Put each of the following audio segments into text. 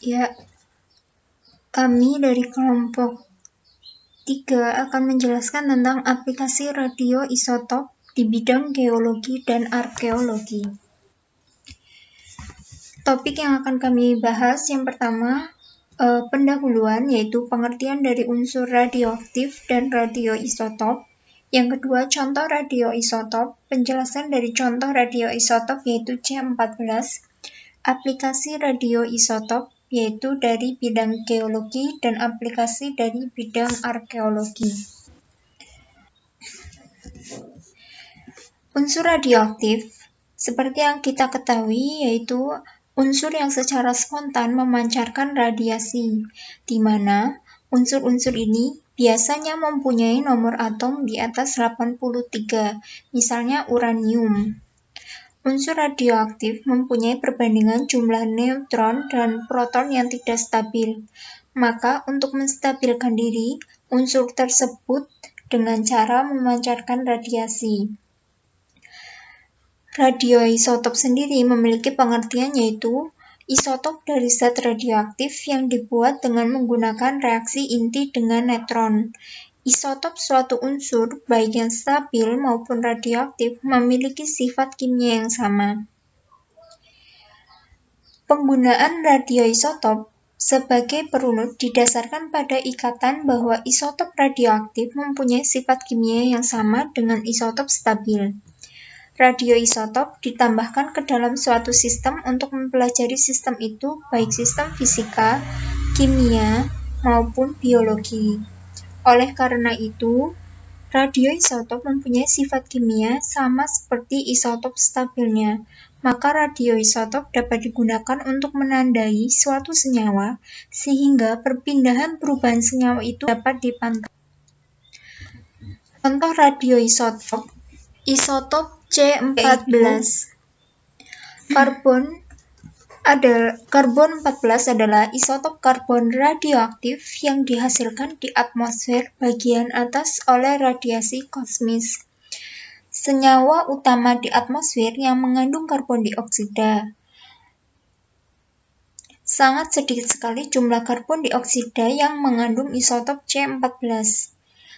Ya, kami dari kelompok 3 akan menjelaskan tentang aplikasi radioisotop di bidang geologi dan arkeologi. Topik yang akan kami bahas yang pertama, pendahuluan, yaitu pengertian dari unsur radioaktif dan radioisotop. Yang kedua, contoh radioisotop, penjelasan dari contoh radioisotop yaitu C14, aplikasi radioisotop yaitu dari bidang geologi dan aplikasi dari bidang arkeologi. Unsur radioaktif, seperti yang kita ketahui, yaitu unsur yang secara spontan memancarkan radiasi, di mana unsur-unsur ini biasanya mempunyai nomor atom di atas 83, misalnya uranium. Unsur radioaktif mempunyai perbandingan jumlah neutron dan proton yang tidak stabil. Maka, untuk menstabilkan diri, unsur tersebut dengan cara memancarkan radiasi. Radioisotop sendiri memiliki pengertian yaitu isotop dari zat radioaktif yang dibuat dengan menggunakan reaksi inti dengan neutron. Isotop suatu unsur, baik yang stabil maupun radioaktif, memiliki sifat kimia yang sama. Penggunaan radioisotop sebagai perunut didasarkan pada ikatan bahwa isotop radioaktif mempunyai sifat kimia yang sama dengan isotop stabil. Radioisotop ditambahkan ke dalam suatu sistem untuk mempelajari sistem itu, baik sistem fisika, kimia, maupun biologi. Oleh karena itu, radioisotop mempunyai sifat kimia sama seperti isotop stabilnya. Maka radioisotop dapat digunakan untuk menandai suatu senyawa, sehingga perpindahan perubahan senyawa itu dapat dipantau. Contoh radioisotop, isotop C14. Karbon 14 adalah isotop karbon radioaktif yang dihasilkan di atmosfer bagian atas oleh radiasi kosmis. Senyawa utama di atmosfer yang mengandung karbon dioksida. Sangat sedikit sekali jumlah karbon dioksida yang mengandung isotop C14.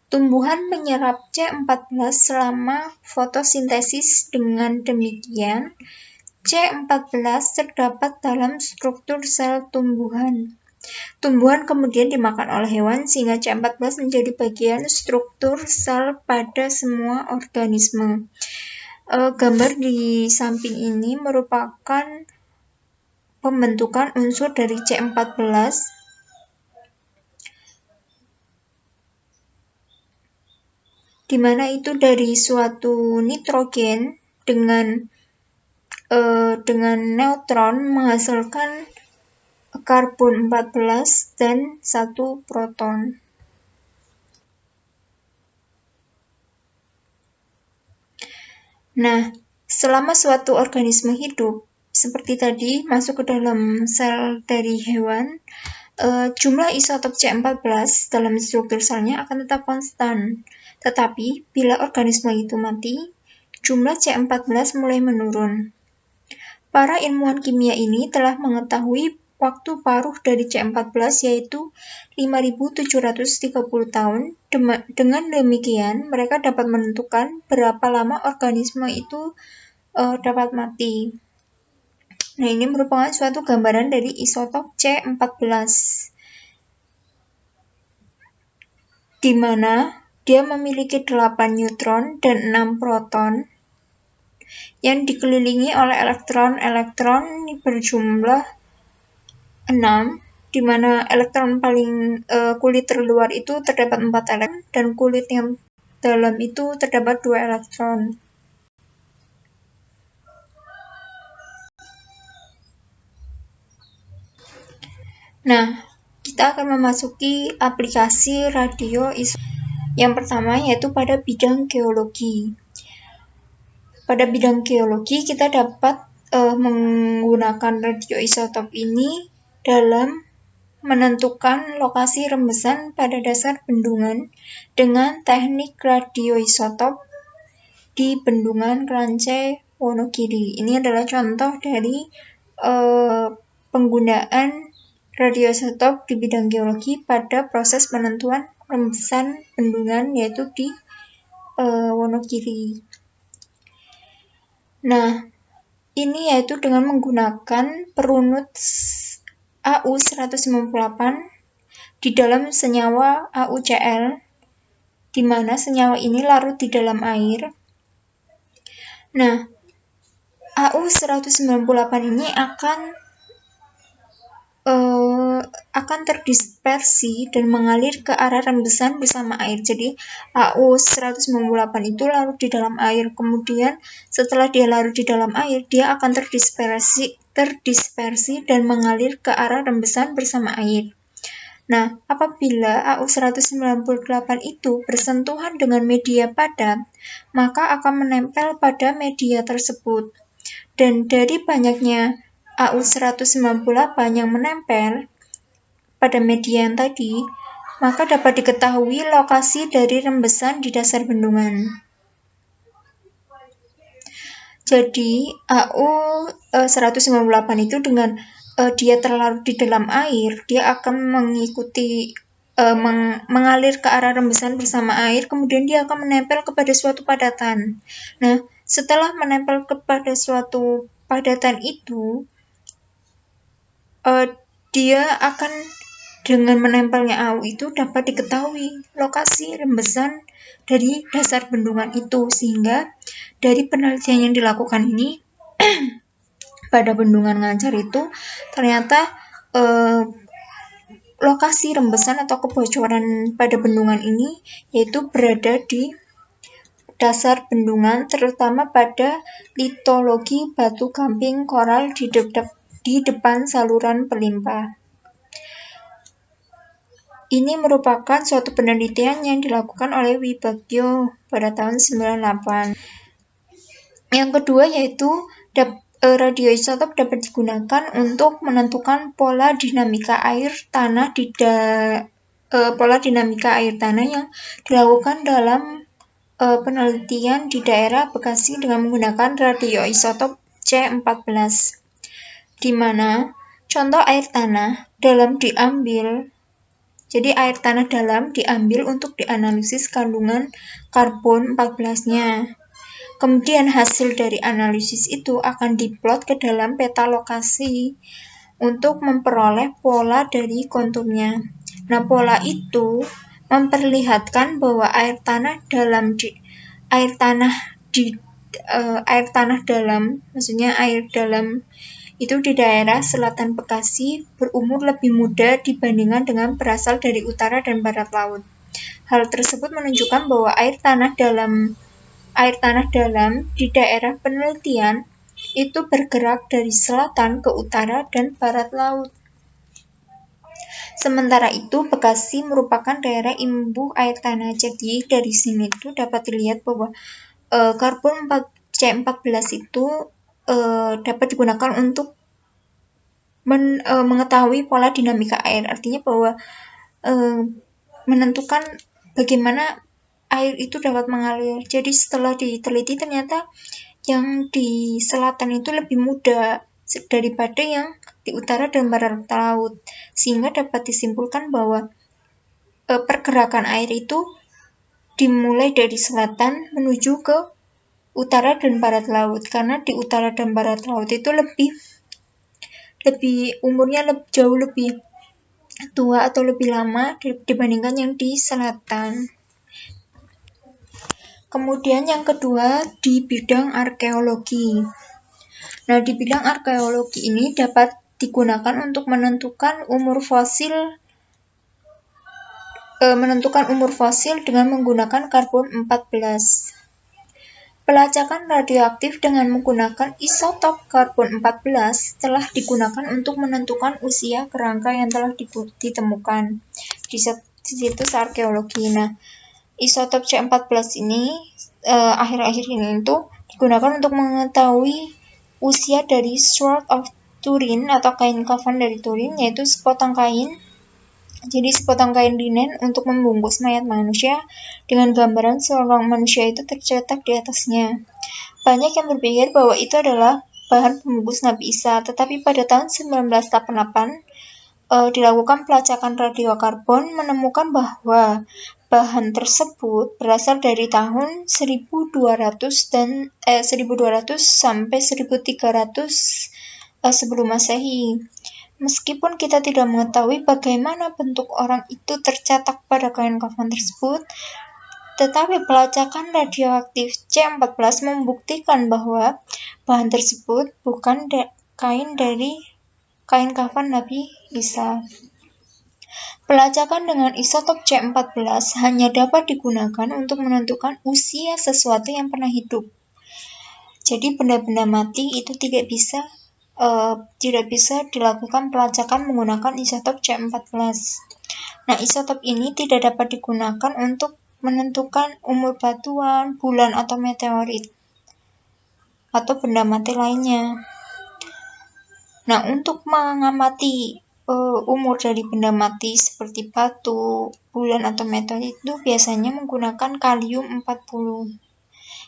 Tumbuhan menyerap C14 selama fotosintesis, dengan demikian C14 terdapat dalam struktur sel tumbuhan. Tumbuhan kemudian dimakan oleh hewan sehingga C14 menjadi bagian struktur sel pada semua organisme. Gambar di samping ini merupakan pembentukan unsur dari C14, di mana itu dari suatu nitrogen dengan neutron menghasilkan karbon 14 dan 1 proton. Nah, selama suatu organisme hidup, seperti tadi masuk ke dalam sel dari hewan, jumlah isotop C14 dalam struktur selnya akan tetap konstan. Tetapi, bila organisme itu mati, jumlah C14 mulai menurun. Para ilmuwan kimia ini telah mengetahui waktu paruh dari C14 yaitu 5.730 tahun. Dengan demikian, mereka dapat menentukan berapa lama organisme itu dapat mati. Nah, ini merupakan suatu gambaran dari isotop C14, di mana dia memiliki 8 neutron dan 6 proton yang dikelilingi oleh elektron-elektron berjumlah 6, di mana elektron paling kulit terluar itu terdapat 4 elektron dan kulit yang dalam itu terdapat 2 elektron. Nah, kita akan memasuki aplikasi radioisotop. Yang pertama yaitu pada bidang geologi. Pada bidang geologi kita dapat menggunakan radioisotop ini dalam menentukan lokasi rembesan pada dasar bendungan dengan teknik radioisotop di Bendungan Kranjce, Wonogiri. Ini adalah contoh dari penggunaan radioisotop di bidang geologi pada proses penentuan rembesan bendungan, yaitu di Wonogiri. Nah, ini yaitu dengan menggunakan perunut AU198 di dalam senyawa AuCl, di mana senyawa ini larut di dalam air. Nah, AU198 ini akan terdispersi dan mengalir ke arah rembesan bersama air. Jadi AU198 itu larut di dalam air. Kemudian setelah dia larut di dalam air, dia akan terdispersi dan mengalir ke arah rembesan bersama air. Nah, apabila AU198 itu bersentuhan dengan media padat, maka akan menempel pada media tersebut. Dan dari banyaknya AU198 yang menempel pada media yang tadi, maka dapat diketahui lokasi dari rembesan di dasar bendungan. Jadi AU198 itu dengan dia terlarut di dalam air, dia akan mengikuti mengalir ke arah rembesan bersama air, kemudian dia akan menempel kepada suatu padatan. Nah, setelah menempel kepada suatu padatan itu, dia akan dengan menempelnya AU itu dapat diketahui lokasi rembesan dari dasar bendungan itu, sehingga dari penelitian yang dilakukan ini pada bendungan Ngancar itu ternyata lokasi rembesan atau kebocoran pada bendungan ini yaitu berada di dasar bendungan, terutama pada litologi batu gamping koral di depan saluran pelimpah. Ini merupakan suatu penelitian yang dilakukan oleh Wibagyo pada tahun 98. Yang kedua yaitu radioisotop dapat digunakan untuk menentukan pola dinamika air tanah yang dilakukan dalam penelitian di daerah Bekasi dengan menggunakan radioisotop C14, di mana contoh air tanah dalam diambil. Jadi air tanah dalam diambil untuk dianalisis kandungan karbon 14-nya. Kemudian hasil dari analisis itu akan diplot ke dalam peta lokasi untuk memperoleh pola dari konturnya. Nah, pola itu memperlihatkan bahwa air tanah dalam, maksudnya air dalam itu di daerah selatan Bekasi berumur lebih muda dibandingkan dengan berasal dari utara dan barat laut. Hal tersebut menunjukkan bahwa air tanah dalam di daerah penelitian itu bergerak dari selatan ke utara dan barat laut. Sementara itu, Bekasi merupakan daerah imbuh air tanah. Jadi dari sini itu dapat dilihat bahwa karbon C14 itu dapat digunakan untuk mengetahui pola dinamika air. Artinya bahwa menentukan bagaimana air itu dapat mengalir. Jadi setelah diteliti ternyata yang di selatan itu lebih muda daripada yang di utara dan barat laut, sehingga dapat disimpulkan bahwa pergerakan air itu dimulai dari selatan menuju ke utara dan barat laut, karena di utara dan barat laut itu umurnya jauh lebih tua atau lebih lama dibandingkan yang di selatan. Kemudian yang kedua di bidang arkeologi. Nah, di bidang arkeologi ini dapat digunakan untuk menentukan umur fosil dengan menggunakan karbon 14. Pelacakan radioaktif dengan menggunakan isotop karbon 14 telah digunakan untuk menentukan usia kerangka yang telah ditemukan di situs arkeologi. Nah, isotop C14 ini akhir-akhir ini itu digunakan untuk mengetahui usia dari Sword of Turin atau kain kafan dari Turin, yaitu sepotong kain. Jadi sepotong kain linen untuk membungkus mayat manusia dengan gambaran seorang manusia itu tercetak di atasnya. Banyak yang berpikir bahwa itu adalah bahan pembungkus Nabi Isa, tetapi pada tahun 1988 dilakukan pelacakan radiokarbon menemukan bahwa bahan tersebut berasal dari tahun 1200 sampai 1300 sebelum Masehi. Meskipun kita tidak mengetahui bagaimana bentuk orang itu tercetak pada kain kafan tersebut, tetapi pelacakan radioaktif C14 membuktikan bahwa bahan tersebut bukan kain dari kain kafan Nabi Isa. Pelacakan dengan isotop C14 hanya dapat digunakan untuk menentukan usia sesuatu yang pernah hidup. Jadi benda-benda mati itu tidak bisa dilakukan pelacakan menggunakan isotop C14. Nah, isotop ini tidak dapat digunakan untuk menentukan umur batuan, bulan atau meteorit atau benda mati lainnya. Nah, untuk mengamati umur dari benda mati seperti batu, bulan atau meteorit itu biasanya menggunakan kalium 40.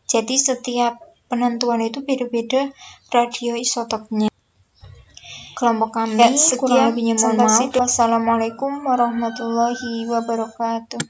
Jadi setiap penentuan itu beda-beda radioisotopnya. Kelompok kami kurang lebihnya mohon maaf. Wassalamualaikum warahmatullahi wabarakatuh.